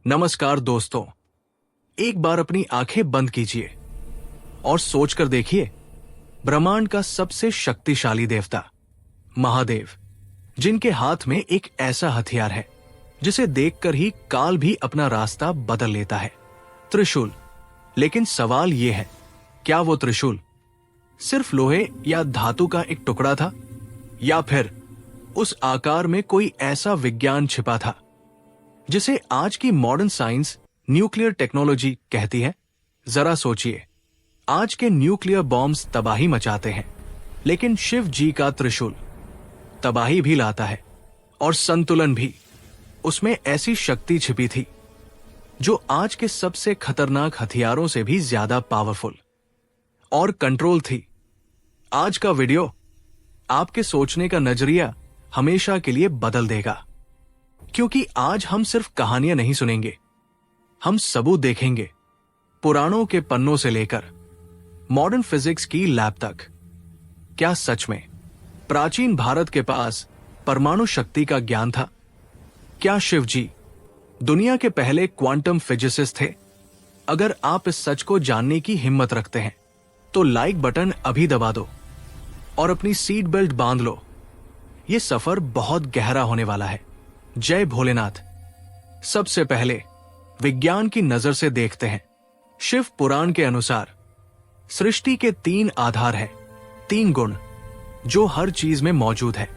नमस्कार दोस्तों, एक बार अपनी आंखें बंद कीजिए और सोचकर देखिए, ब्रह्मांड का सबसे शक्तिशाली देवता महादेव, जिनके हाथ में एक ऐसा हथियार है जिसे देखकर ही काल भी अपना रास्ता बदल लेता है, त्रिशूल। लेकिन सवाल यह है, क्या वो त्रिशूल सिर्फ लोहे या धातु का एक टुकड़ा था, या फिर उस आकार में कोई ऐसा विज्ञान छिपा था जिसे आज की मॉडर्न साइंस न्यूक्लियर टेक्नोलॉजी कहती है? जरा सोचिए, आज के न्यूक्लियर बॉम्ब्स तबाही मचाते हैं, लेकिन शिव जी का त्रिशूल तबाही भी लाता है और संतुलन भी। उसमें ऐसी शक्ति छिपी थी जो आज के सबसे खतरनाक हथियारों से भी ज्यादा पावरफुल और कंट्रोल थी। आज का वीडियो आपके सोचने का नजरिया हमेशा के लिए बदल देगा, क्योंकि आज हम सिर्फ कहानियां नहीं सुनेंगे, हम सबूत देखेंगे। पुराणों के पन्नों से लेकर मॉडर्न फिजिक्स की लैब तक। क्या सच में प्राचीन भारत के पास परमाणु शक्ति का ज्ञान था? क्या शिव जी दुनिया के पहले क्वांटम फिजिसिस्ट थे? अगर आप इस सच को जानने की हिम्मत रखते हैं तो लाइक बटन अभी दबा दो और अपनी सीट बेल्ट बांध लो। यह सफर बहुत गहरा होने वाला है। जय भोलेनाथ। सबसे पहले विज्ञान की नजर से देखते हैं। शिव पुराण के अनुसार सृष्टि के 3 आधार हैं, 3 गुण जो हर चीज में मौजूद है,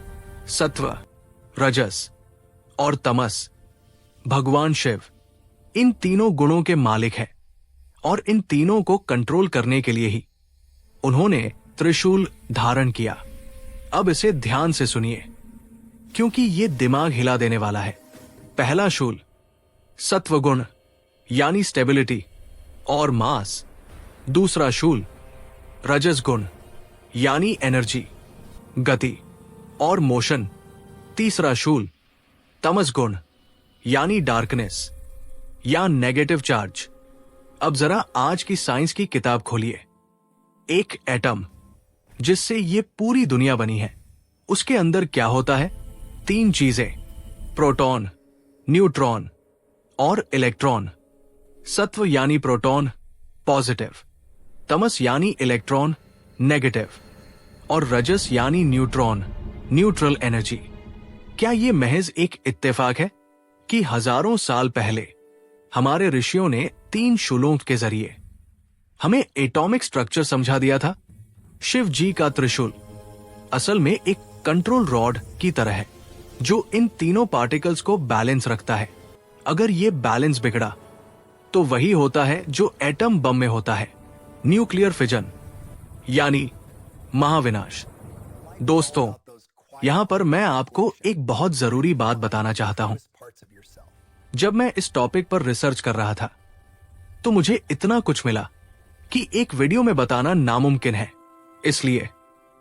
सत्व, रजस और तमस। भगवान शिव इन तीनों गुणों के मालिक हैं और इन तीनों को कंट्रोल करने के लिए ही उन्होंने त्रिशूल धारण किया। अब इसे ध्यान से सुनिए, क्योंकि यह दिमाग हिला देने वाला है। पहला शूल, सत्वगुण यानी स्टेबिलिटी और मास। दूसरा शूल, रजस गुण यानी एनर्जी, गति और मोशन। तीसरा शूल, तमस गुण यानी डार्कनेस या नेगेटिव चार्ज। अब जरा आज की साइंस की किताब खोलिए। एक एटम जिससे ये पूरी दुनिया बनी है, उसके अंदर क्या होता है? 3 चीजें, प्रोटॉन, न्यूट्रॉन और इलेक्ट्रॉन। सत्व यानी प्रोटॉन पॉजिटिव, तमस यानी इलेक्ट्रॉन नेगेटिव और रजस यानी न्यूट्रॉन न्यूट्रल एनर्जी। क्या यह महज एक इत्तेफाक है कि हजारों साल पहले हमारे ऋषियों ने 3 शूलों के जरिए हमें एटॉमिक स्ट्रक्चर समझा दिया था? शिव जी का त्रिशूल असल में एक कंट्रोल रॉड की तरह है जो इन तीनों पार्टिकल्स को बैलेंस रखता है। अगर ये बैलेंस बिगड़ा तो वही होता है जो एटम बम में होता है, न्यूक्लियर फिजन यानी महाविनाश। दोस्तों, यहां पर मैं आपको एक बहुत जरूरी बात बताना चाहता हूं। जब मैं इस टॉपिक पर रिसर्च कर रहा था तो मुझे इतना कुछ मिला कि एक वीडियो में बताना नामुमकिन है। इसलिए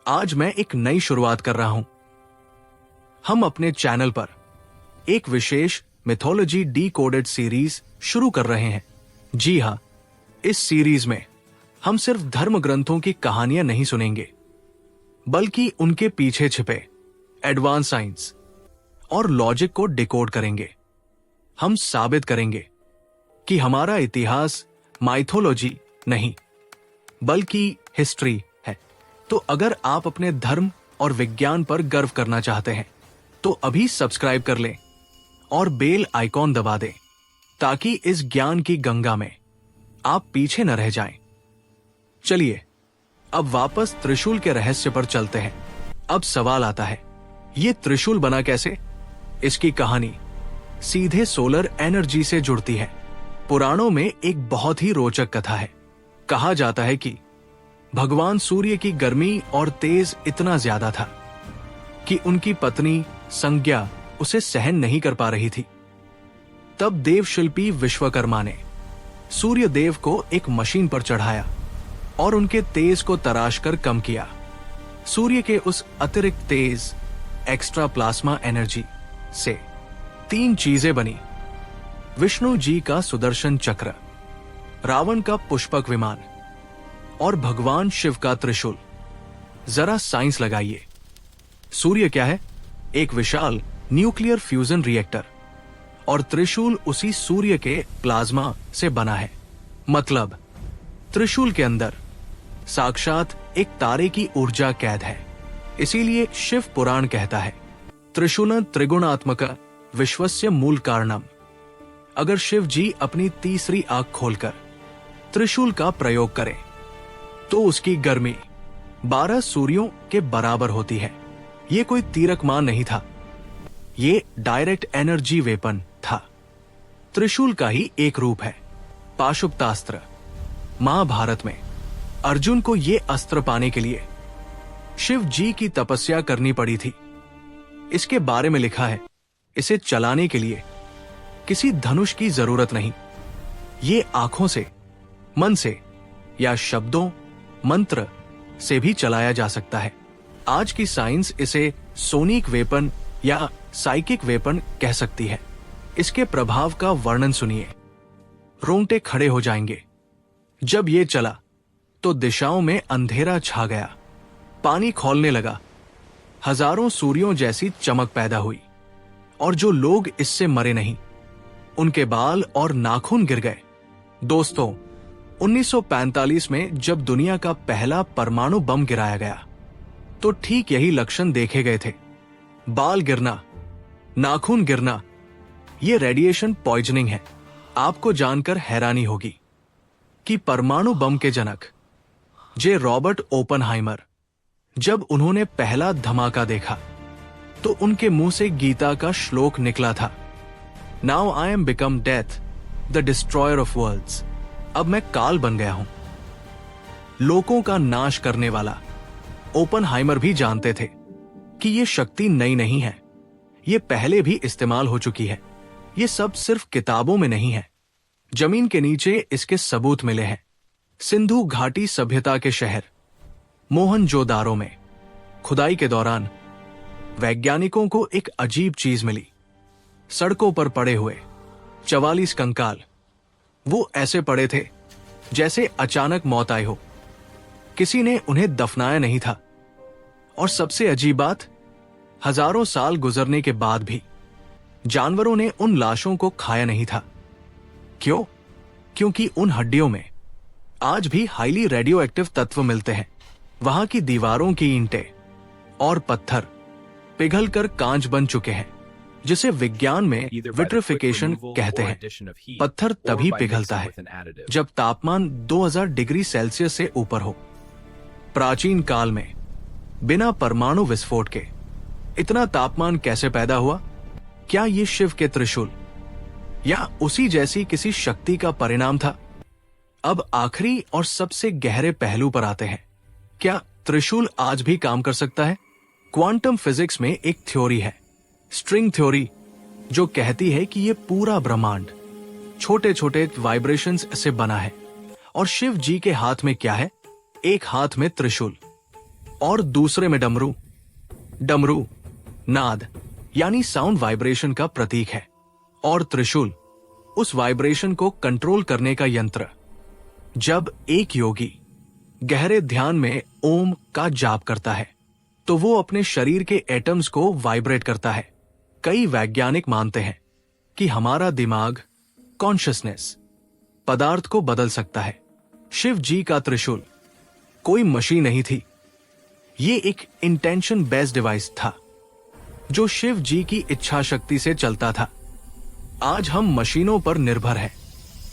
आज मैं एक नई शुरुआत कर रहा हूं। हम अपने चैनल पर एक विशेष मिथोलॉजी डीकोडेड सीरीज शुरू कर रहे हैं। जी हां, इस सीरीज में हम सिर्फ धर्म ग्रंथों की कहानियां नहीं सुनेंगे, बल्कि उनके पीछे छिपे एडवांस साइंस और लॉजिक को डिकोड करेंगे। हम साबित करेंगे कि हमारा इतिहास माइथोलॉजी नहीं बल्कि हिस्ट्री है। तो अगर आप अपने धर्म और विज्ञान पर गर्व करना चाहते हैं तो अभी सब्सक्राइब कर लें और बेल आइकॉन दबा दें, ताकि इस ज्ञान की गंगा में आप पीछे न रह जाएं। चलिए अब वापस त्रिशूल के रहस्य पर चलते हैं। अब सवाल आता है, ये त्रिशूल बना कैसे? इसकी कहानी सीधे सोलर एनर्जी से जुड़ती है। पुराणों में एक बहुत ही रोचक कथा है। कहा जाता है कि भगवान सूर्य की गर्मी और तेज इतना ज्यादा था कि उनकी पत्नी संज्ञा उसे सहन नहीं कर पा रही थी। तब देवशिल्पी विश्वकर्मा ने सूर्य देव को एक मशीन पर चढ़ाया और उनके तेज को तराश कर कम किया। सूर्य के उस अतिरिक्त तेज एक्स्ट्रा प्लाज्मा एनर्जी से 3 चीजें बनी: विष्णु जी का सुदर्शन चक्र, रावण का पुष्पक विमान और भगवान शिव का त्रिशूल। जरा साइंस लगाइए। सूर्य क्या है? एक विशाल न्यूक्लियर फ्यूजन रिएक्टर और त्रिशूल उसी सूर्य के प्लाज्मा से बना है। मतलब त्रिशूल के अंदर साक्षात एक तारे की ऊर्जा कैद है। इसीलिए शिव पुराण कहता है, त्रिशूल त्रिगुणात्मक विश्वस्य मूल कारणम। अगर शिव जी अपनी तीसरी आंख खोलकर त्रिशूल का प्रयोग करें तो उसकी गर्मी 12 सूर्यों के बराबर होती है। ये कोई तीरकमान नहीं था, ये डायरेक्ट एनर्जी वेपन था। त्रिशूल का ही एक रूप है पाशुपतास्त्र। महाभारत में अर्जुन को ये अस्त्र पाने के लिए शिव जी की तपस्या करनी पड़ी थी। इसके बारे में लिखा है, इसे चलाने के लिए किसी धनुष की जरूरत नहीं, ये आंखों से, मन से या शब्दों, मंत्र से भी चलाया जा सकता है। आज की साइंस इसे सोनिक वेपन या साइकिक वेपन कह सकती है। इसके प्रभाव का वर्णन सुनिए, रोंगटे खड़े हो जाएंगे। जब ये चला तो दिशाओं में अंधेरा छा गया, पानी खौलने लगा, हजारों सूर्यों जैसी चमक पैदा हुई। और जो लोग इससे मरे नहीं, उनके बाल और नाखून गिर गए। दोस्तों, 1945 में जब दुनिया का पहला परमाणु बम गिराया गया तो ठीक यही लक्षण देखे गए थे। बाल गिरना, नाखून गिरना, ये रेडिएशन पॉइजनिंग है। आपको जानकर हैरानी होगी कि परमाणु बम के जनक जे रॉबर्ट ओपनहाइमर, जब उन्होंने पहला धमाका देखा तो उनके मुंह से गीता का श्लोक निकला था, now I am become death the destroyer of worlds. अब मैं काल बन गया हूं। लोगों का नाश करने वाला ओपनहाइमर भी जानते थे कि यह शक्ति नई नहीं है, यह पहले भी इस्तेमाल हो चुकी है। यह सब सिर्फ किताबों में नहीं है, जमीन के नीचे इसके सबूत मिले हैं। सिंधु घाटी सभ्यता के शहर मोहनजोदारो में खुदाई के दौरान वैज्ञानिकों को एक अजीब चीज मिली। सड़कों पर पड़े हुए 44 कंकाल, वो ऐसे पड़े थे जैसे अचानक मौत आई हो, किसी ने उन्हें दफनाया नहीं था। और सबसे अजीब बात, हजारों साल गुजरने के बाद भी जानवरों ने उन लाशों को खाया नहीं था। क्यों? क्योंकि उन हड्डियों में आज भी हाईली रेडियो एक्टिव तत्व मिलते हैं। वहां की दीवारों की ईंटें और पत्थर पिघलकर कांच बन चुके हैं, जिसे विज्ञान में विट्रिफिकेशन कहते हैं। पत्थर तभी पिघलता है जब तापमान 2000 डिग्री सेल्सियस से ऊपर हो। प्राचीन काल में बिना परमाणु विस्फोट के इतना तापमान कैसे पैदा हुआ? क्या ये शिव के त्रिशूल या उसी जैसी किसी शक्ति का परिणाम था? अब आखिरी और सबसे गहरे पहलू पर आते हैं। क्या त्रिशूल आज भी काम कर सकता है? क्वांटम फिजिक्स में एक थ्योरी है, स्ट्रिंग थ्योरी, जो कहती है कि यह पूरा ब्रह्मांड छोटे छोटे वाइब्रेशंस से बना है। और शिव जी के हाथ में क्या है? एक हाथ में त्रिशूल और दूसरे में डमरू। डमरू नाद यानी साउंड वाइब्रेशन का प्रतीक है और त्रिशूल उस वाइब्रेशन को कंट्रोल करने का यंत्र। जब एक योगी गहरे ध्यान में ओम का जाप करता है तो वो अपने शरीर के एटम्स को वाइब्रेट करता है। कई वैज्ञानिक मानते हैं कि हमारा दिमाग, कॉन्शियसनेस, पदार्थ को बदल सकता है। शिव जी का त्रिशूल कोई मशीन नहीं थी, ये एक इंटेंशन बेस्ड डिवाइस था जो शिव जी की इच्छा शक्ति से चलता था। आज हम मशीनों पर निर्भर हैं।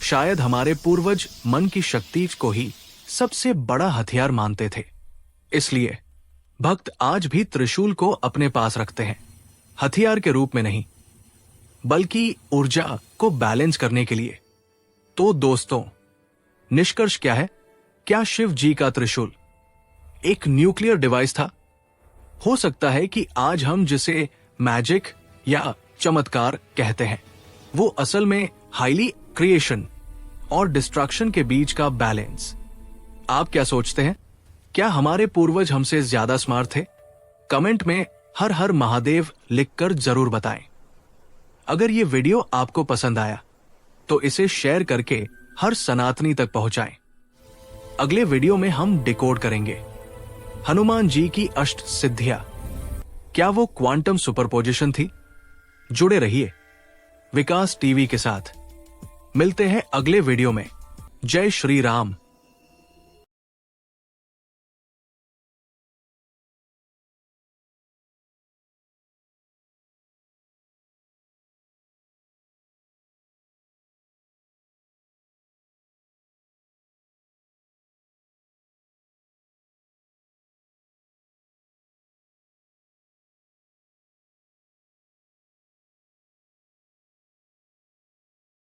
शायद हमारे पूर्वज मन की शक्ति को ही सबसे बड़ा हथियार मानते थे। इसलिए भक्त आज भी त्रिशूल को अपने पास रखते हैं, हथियार के रूप में नहीं, बल्कि ऊर्जा को बैलेंस करने के लिए। तो दोस्तों, निष्कर्ष क्या है? क्या शिव जी का त्रिशूल एक न्यूक्लियर डिवाइस था? हो सकता है कि आज हम जिसे मैजिक या चमत्कार कहते हैं, वो असल में हाईली क्रिएशन और डिस्ट्रक्शन के बीच का बैलेंस। आप क्या सोचते हैं? क्या हमारे पूर्वज हमसे ज्यादा स्मार्ट थे? कमेंट में हर हर महादेव लिखकर जरूर बताएं। अगर ये वीडियो आपको पसंद आया तो इसे शेयर करके हर सनातनी तक पहुंचाएं। अगले वीडियो में हम डिकोड करेंगे हनुमान जी की अष्ट सिद्धियां। क्या वो क्वांटम सुपरपोजिशन थी? जुड़े रहिए। विकास टीवी के साथ। मिलते हैं अगले वीडियो में। जय श्री राम।